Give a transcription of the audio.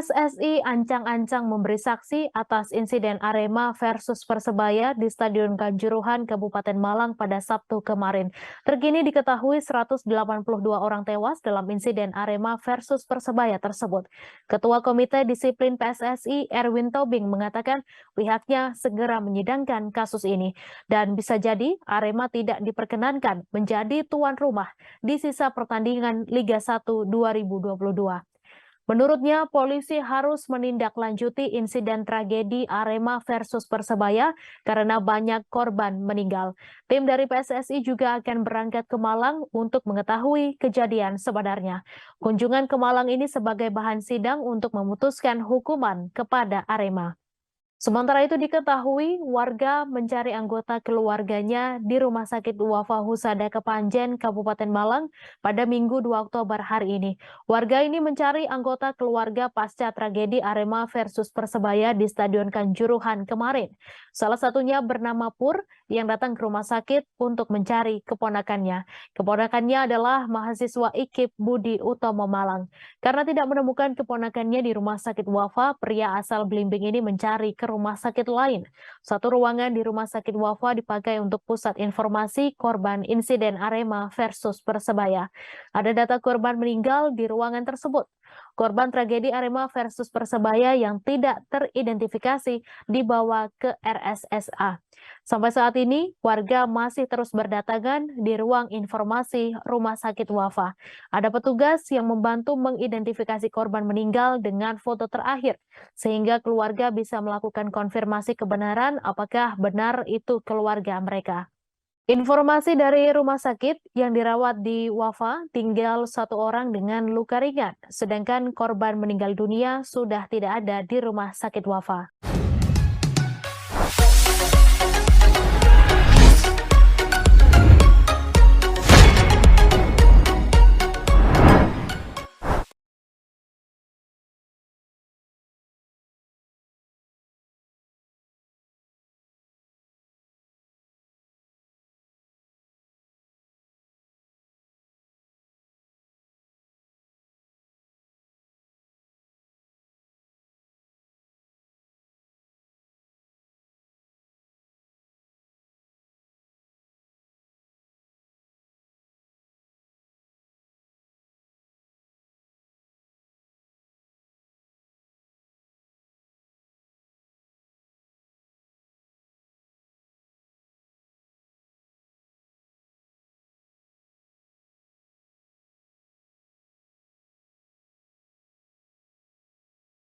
PSSI ancang-ancang memberi saksi atas insiden Arema versus Persebaya di Stadion Kanjuruhan, Kabupaten Malang pada Sabtu kemarin. Terkini diketahui 182 orang tewas dalam insiden Arema versus Persebaya tersebut. Ketua Komite Disiplin PSSI Erwin Tobing mengatakan pihaknya segera menyidangkan kasus ini dan bisa jadi Arema tidak diperkenankan menjadi tuan rumah di sisa pertandingan Liga 1 2022. Menurutnya, polisi harus menindaklanjuti insiden tragedi Arema versus Persebaya karena banyak korban meninggal. Tim dari PSSI juga akan berangkat ke Malang untuk mengetahui kejadian sebenarnya. Kunjungan ke Malang ini sebagai bahan sidang untuk memutuskan hukuman kepada Arema. Sementara itu diketahui warga mencari anggota keluarganya di Rumah Sakit Wafa Husada Kepanjen, Kabupaten Malang pada Minggu 2 Oktober hari ini. Warga ini mencari anggota keluarga pasca tragedi Arema versus Persebaya di Stadion Kanjuruhan kemarin. Salah satunya bernama Pur yang datang ke rumah sakit untuk mencari keponakannya. Keponakannya adalah mahasiswa IKIP Budi Utomo Malang. Karena tidak menemukan keponakannya di Rumah Sakit Wafa, pria asal Blimbing ini mencari ke rumah sakit lain. Satu ruangan di Rumah Sakit Wafa dipakai untuk pusat informasi korban insiden Arema versus Persebaya. Ada data korban meninggal di ruangan tersebut. Korban tragedi Arema versus Persebaya yang tidak teridentifikasi dibawa ke RSSA. Sampai saat ini, warga masih terus berdatangan di ruang informasi Rumah Sakit Wafa. Ada petugas yang membantu mengidentifikasi korban meninggal dengan foto terakhir, sehingga keluarga bisa melakukan konfirmasi kebenaran apakah benar itu keluarga mereka. Informasi dari rumah sakit yang dirawat di Wafa tinggal satu orang dengan luka ringan, sedangkan korban meninggal dunia sudah tidak ada di rumah sakit Wafa.